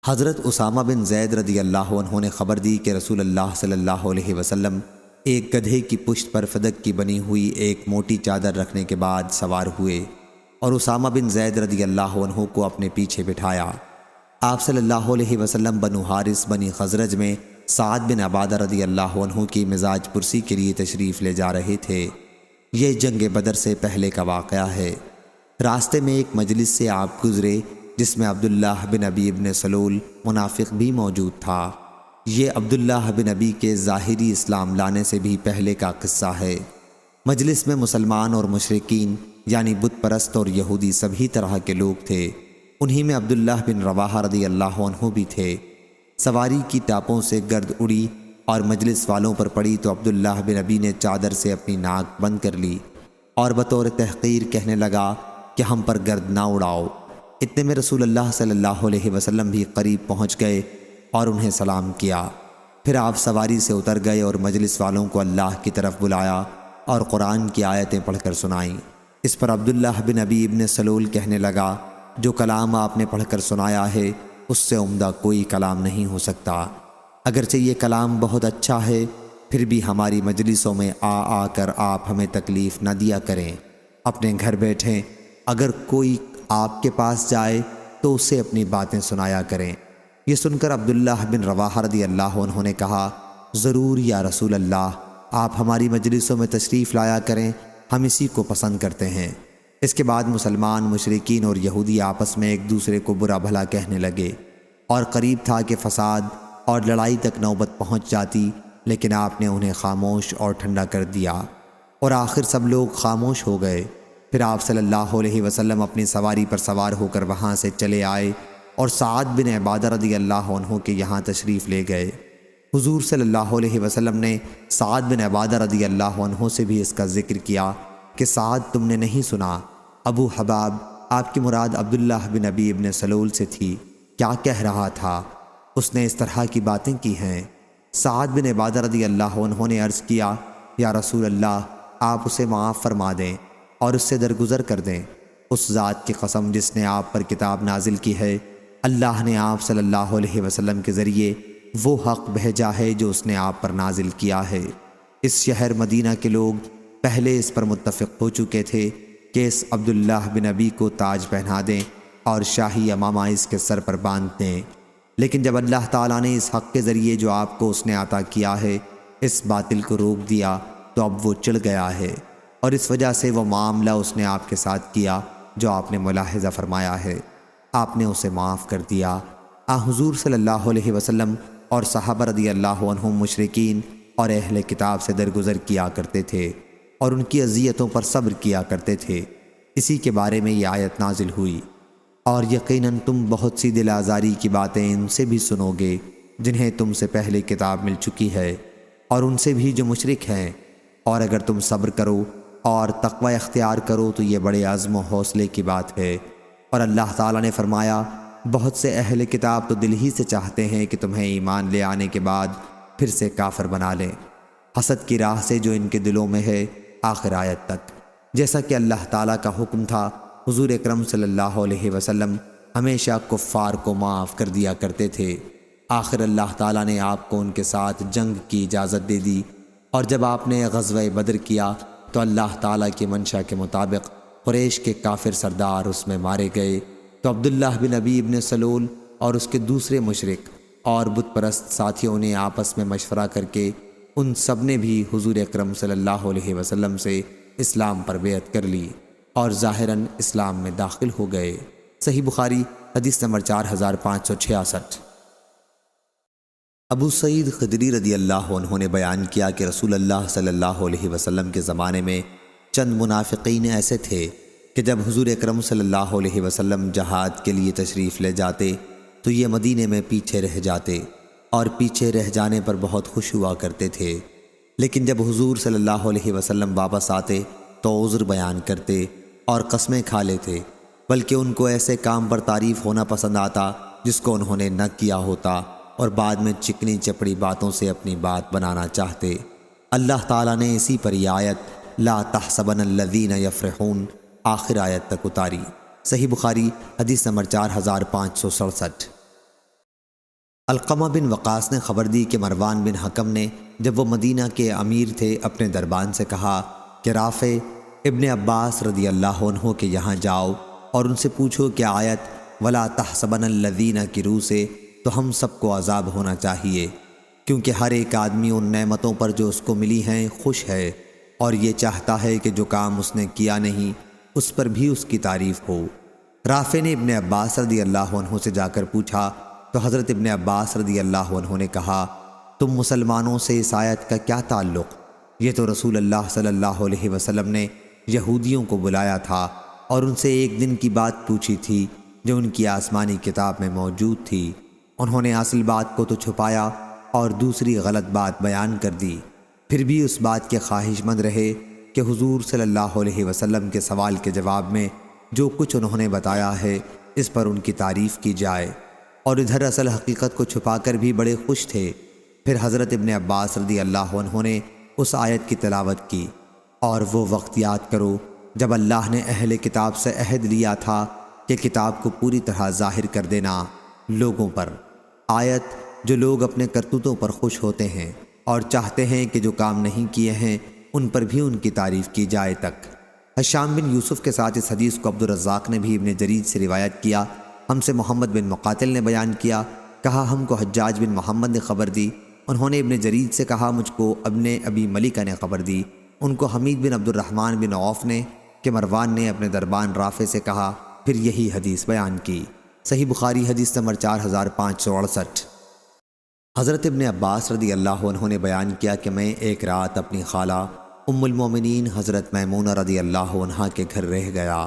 حضرت اسامہ بن زید رضی اللہ عنہ نے خبر دی کہ رسول اللہ صلی اللہ علیہ وسلم ایک گدھے کی پشت پر فدق کی بنی ہوئی ایک موٹی چادر رکھنے کے بعد سوار ہوئے اور اسامہ بن زید رضی اللہ عنہ کو اپنے پیچھے بٹھایا۔ آپ صلی اللہ علیہ وسلم بنو حارث بنی خزرج میں سعد بن عبادہ رضی اللہ عنہ کی مزاج پرسی کے لیے تشریف لے جا رہے تھے۔ یہ جنگ بدر سے پہلے کا واقعہ ہے۔ راستے میں ایک مجلس سے آپ گزرے جس میں عبداللہ بن ابی بن سلول منافق بھی موجود تھا۔ یہ عبداللہ بن ابی کے ظاہری اسلام لانے سے بھی پہلے کا قصہ ہے۔ مجلس میں مسلمان اور مشرکین یعنی بت پرست اور یہودی سبھی طرح کے لوگ تھے۔ انہی میں عبداللہ بن رواحہ رضی اللہ عنہ بھی تھے۔ سواری کی ٹاپوں سے گرد اڑی اور مجلس والوں پر پڑی تو عبداللہ بن ابی نے چادر سے اپنی ناک بند کر لی اور بطور تحقیر کہنے لگا کہ ہم پر گرد نہ اڑاؤ۔ اتنے میں رسول اللہ صلی اللہ علیہ وسلم بھی قریب پہنچ گئے اور انہیں سلام کیا۔ پھر آپ سواری سے اتر گئے اور مجلس والوں کو اللہ کی طرف بلایا اور قرآن کی آیتیں پڑھ کر سنائیں۔ اس پر عبداللہ بن ابی بن سلول کہنے لگا، جو کلام آپ نے پڑھ کر سنایا ہے اس سے عمدہ کوئی کلام نہیں ہو سکتا۔ اگرچہ یہ کلام بہت اچھا ہے پھر بھی ہماری مجلسوں میں آ کر آپ ہمیں تکلیف نہ دیا کریں، اپنے گھر بیٹھیں۔ اگر کوئی آپ کے پاس جائے تو اسے اپنی باتیں سنایا کریں۔ یہ سن کر عبداللہ بن رواحہ رضی اللہ عنہ نے کہا، ضرور یا رسول اللہ، آپ ہماری مجلسوں میں تشریف لایا کریں، ہم اسی کو پسند کرتے ہیں۔ اس کے بعد مسلمان، مشرکین اور یہودی آپس میں ایک دوسرے کو برا بھلا کہنے لگے اور قریب تھا کہ فساد اور لڑائی تک نوبت پہنچ جاتی، لیکن آپ نے انہیں خاموش اور ٹھنڈا کر دیا اور آخر سب لوگ خاموش ہو گئے۔ پھر آپ صلی اللہ علیہ وسلم اپنی سواری پر سوار ہو کر وہاں سے چلے آئے اور سعد بن عبادہ رضی اللہ عنہ کے یہاں تشریف لے گئے۔ حضور صلی اللہ علیہ وسلم نے سعد بن عبادہ رضی اللہ عنہ سے بھی اس کا ذکر کیا کہ سعد، تم نے نہیں سنا ابو حباب، آپ کی مراد عبداللہ بن ابی بن سلول سے تھی، کیا کہہ رہا تھا؟ اس نے اس طرح کی باتیں کی ہیں۔ سعد بن عبادہ رضی اللہ عنہ نے عرض کیا، یا رسول اللہ، آپ اسے معاف فرما دیں اور اس سے درگزر کر دیں۔ اس ذات کی قسم جس نے آپ پر کتاب نازل کی ہے، اللہ نے آپ صلی اللہ علیہ وسلم کے ذریعے وہ حق بھیجا ہے جو اس نے آپ پر نازل کیا ہے۔ اس شہر مدینہ کے لوگ پہلے اس پر متفق ہو چکے تھے کہ اس عبداللہ بن ابی کو تاج پہنا دیں اور شاہی امامہ اس کے سر پر باندھ دیں، لیکن جب اللہ تعالیٰ نے اس حق کے ذریعے جو آپ کو اس نے عطا کیا ہے اس باطل کو روک دیا تو اب وہ چڑھ گیا ہے، اور اس وجہ سے وہ معاملہ اس نے آپ کے ساتھ کیا جو آپ نے ملاحظہ فرمایا ہے، آپ نے اسے معاف کر دیا۔ حضور صلی اللہ علیہ وسلم اور صحابہ رضی اللہ عنہم مشرکین اور اہل کتاب سے درگزر کیا کرتے تھے اور ان کی اذیتوں پر صبر کیا کرتے تھے۔ اسی کے بارے میں یہ آیت نازل ہوئی، اور یقیناً تم بہت سی دل آزاری کی باتیں ان سے بھی سنو گے جنہیں تم سے پہلے کتاب مل چکی ہے، اور ان سے بھی جو مشرک ہیں، اور اگر تم صبر کرو اور تقوی اختیار کرو تو یہ بڑے عزم و حوصلے کی بات ہے۔ اور اللہ تعالیٰ نے فرمایا، بہت سے اہل کتاب تو دل ہی سے چاہتے ہیں کہ تمہیں ایمان لے آنے کے بعد پھر سے کافر بنا لیں، حسد کی راہ سے جو ان کے دلوں میں ہے، آخر آیت تک۔ جیسا کہ اللہ تعالیٰ کا حکم تھا، حضور اکرم صلی اللہ علیہ وسلم ہمیشہ کفار کو معاف کر دیا کرتے تھے۔ آخر اللہ تعالیٰ نے آپ کو ان کے ساتھ جنگ کی اجازت دے دی، اور جب آپ نے غزوہ بدر کیا تو اللہ تعالیٰ کی منشا کے مطابق قریش کے کافر سردار اس میں مارے گئے، تو عبداللہ بن ابی بن سلول اور اس کے دوسرے مشرک اور بت پرست ساتھیوں نے آپس میں مشورہ کر کے ان سب نے بھی حضور اکرم صلی اللہ علیہ وسلم سے اسلام پر بیعت کر لی اور ظاہراً اسلام میں داخل ہو گئے۔ صحیح بخاری حدیث نمبر 4566۔ ابو سعید خدری رضی اللہ عنہ نے بیان کیا کہ رسول اللہ صلی اللہ علیہ وسلم کے زمانے میں چند منافقین ایسے تھے کہ جب حضور اکرم صلی اللہ علیہ وسلم جہاد کے لیے تشریف لے جاتے تو یہ مدینے میں پیچھے رہ جاتے، اور پیچھے رہ جانے پر بہت خوش ہوا کرتے تھے، لیکن جب حضور صلی اللہ علیہ وسلم واپس آتے تو عذر بیان کرتے اور قسمیں کھا لیتے، بلکہ ان کو ایسے کام پر تعریف ہونا پسند آتا جس کو انہوں نے نہ کیا ہوتا، اور بعد میں چکنی چپڑی باتوں سے اپنی بات بنانا چاہتے۔ اللہ تعالیٰ نے اسی پر یہ آیت لا تحسبن الذین یفرحون آخر آیت تک اتاری۔ صحیح بخاری حدیث نمبر 4567۔ علقمہ بن وقاص نے خبر دی کہ مروان بن حکم نے جب وہ مدینہ کے امیر تھے اپنے دربان سے کہا کہ رافع ابن عباس رضی اللہ عنہ کے یہاں جاؤ اور ان سے پوچھو کہ آیت ولا تحسبن الذین کی روح سے تو ہم سب کو عذاب ہونا چاہیے، کیونکہ ہر ایک آدمی ان نعمتوں پر جو اس کو ملی ہیں خوش ہے اور یہ چاہتا ہے کہ جو کام اس نے کیا نہیں اس پر بھی اس کی تعریف ہو۔ رافع نے ابن عباس رضی اللہ عنہ سے جا کر پوچھا تو حضرت ابن عباس رضی اللہ عنہ نے کہا تم مسلمانوں سے اس آیت کا کیا تعلق؟ یہ تو رسول اللہ صلی اللہ علیہ وسلم نے یہودیوں کو بلایا تھا اور ان سے ایک دن کی بات پوچھی تھی جو ان کی آسمانی کتاب میں موجود تھی۔ انہوں نے اصل بات کو تو چھپایا اور دوسری غلط بات بیان کر دی، پھر بھی اس بات کے خواہش مند رہے کہ حضور صلی اللہ علیہ وسلم کے سوال کے جواب میں جو کچھ انہوں نے بتایا ہے اس پر ان کی تعریف کی جائے، اور ادھر اصل حقیقت کو چھپا کر بھی بڑے خوش تھے۔ پھر حضرت ابن عباس رضی اللہ عنہ نے اس آیت کی تلاوت کی، اور وہ وقت یاد کرو جب اللہ نے اہل کتاب سے عہد لیا تھا کہ کتاب کو پوری طرح ظاہر کر دینا لوگوں پر، آیت جو لوگ اپنے کرتوتوں پر خوش ہوتے ہیں اور چاہتے ہیں کہ جو کام نہیں کیے ہیں ان پر بھی ان کی تعریف کی جائے تک۔ ہشام بن یوسف کے ساتھ اس حدیث کو عبدالرزاق نے بھی ابن جریر سے روایت کیا، ہم سے محمد بن مقاتل نے بیان کیا، کہا ہم کو حجاج بن محمد نے خبر دی، انہوں نے ابن جریر سے کہا مجھ کو ابن ابی ملیکہ نے خبر دی، ان کو حمید بن عبد الرحمن بن عوف نے کہ مروان نے اپنے دربان رافع سے کہا، پھر یہی حدیث بیان کی۔ صحیح بخاری حدیث نمبر 4568۔ حضرت ابن عباس رضی اللہ عنہ نے بیان کیا کہ میں ایک رات اپنی خالہ ام المومنین حضرت میمونہ رضی اللہ عنہا کے گھر رہ گیا۔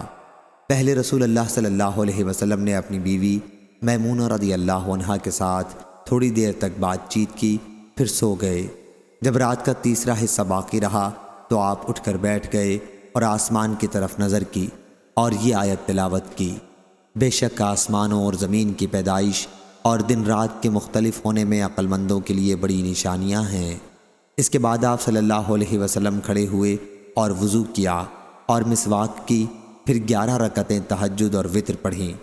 پہلے رسول اللہ صلی اللہ علیہ وسلم نے اپنی بیوی میمونہ رضی اللہ عنہا کے ساتھ تھوڑی دیر تک بات چیت کی، پھر سو گئے۔ جب رات کا تیسرا حصہ باقی رہا تو آپ اٹھ کر بیٹھ گئے اور آسمان کی طرف نظر کی اور یہ آیت تلاوت کی، بے شک آسمانوں اور زمین کی پیدائش اور دن رات کے مختلف ہونے میں عقل مندوں کے لیے بڑی نشانیاں ہیں۔ اس کے بعد آپ صلی اللہ علیہ وسلم کھڑے ہوئے اور وضو کیا اور مسواک کی، پھر 11 رکعتیں تہجد اور وطر پڑھیں۔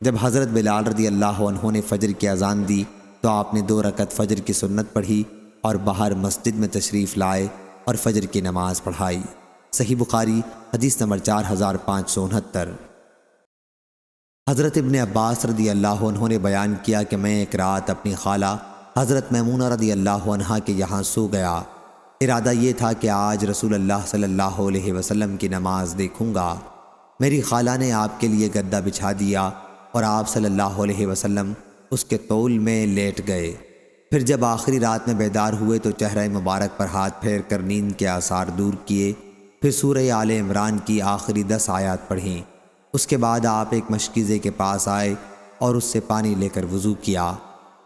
جب حضرت بلال رضی اللہ عنہ نے فجر کی اذان دی تو آپ نے 2 رکعت فجر کی سنت پڑھی اور باہر مسجد میں تشریف لائے اور فجر کی نماز پڑھائی۔ صحیح بخاری حدیث نمبر 4569۔ حضرت ابن عباس رضی اللہ عنہ نے بیان کیا کہ میں ایک رات اپنی خالہ حضرت میمونہ رضی اللہ عنہا کے یہاں سو گیا۔ ارادہ یہ تھا کہ آج رسول اللہ صلی اللہ علیہ وسلم کی نماز دیکھوں گا۔ میری خالہ نے آپ کے لیے گدا بچھا دیا اور آپ صلی اللہ علیہ وسلم اس کے طول میں لیٹ گئے۔ پھر جب آخری رات میں بیدار ہوئے تو چہرہ مبارک پر ہاتھ پھیر کر نیند کے آثار دور کیے، پھر سورہ آل عمران کی آخری 10 آیات پڑھیں۔ اس کے بعد آپ ایک مشکیزے کے پاس آئے اور اس سے پانی لے کر وضو کیا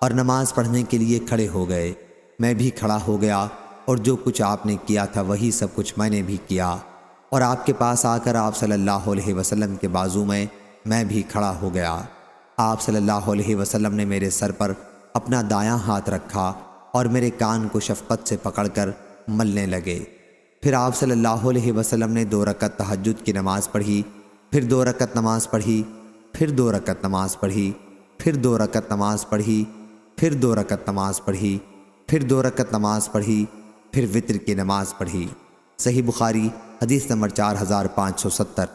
اور نماز پڑھنے کے لیے کھڑے ہو گئے۔ میں بھی کھڑا ہو گیا اور جو کچھ آپ نے کیا تھا وہی سب کچھ میں نے بھی کیا، اور آپ کے پاس آ کر آپ صلی اللہ علیہ وسلم کے بازو میں بھی کھڑا ہو گیا۔ آپ صلی اللہ علیہ وسلم نے میرے سر پر اپنا دایاں ہاتھ رکھا اور میرے کان کو شفقت سے پکڑ کر ملنے لگے۔ پھر آپ صلی اللہ علیہ وسلم نے 2 رکعت تہجد کی نماز پڑھی، پھر 2 رکعت نماز پڑھی، پھر 2 رکعت نماز پڑھی، پھر 2 رکعت نماز پڑھی، پھر 2 رکعت نماز پڑھی، پھر 2 رکعت نماز پڑھی، پھر وطر کی نماز پڑھی۔ صحیح بخاری حدیث نمبر 4570۔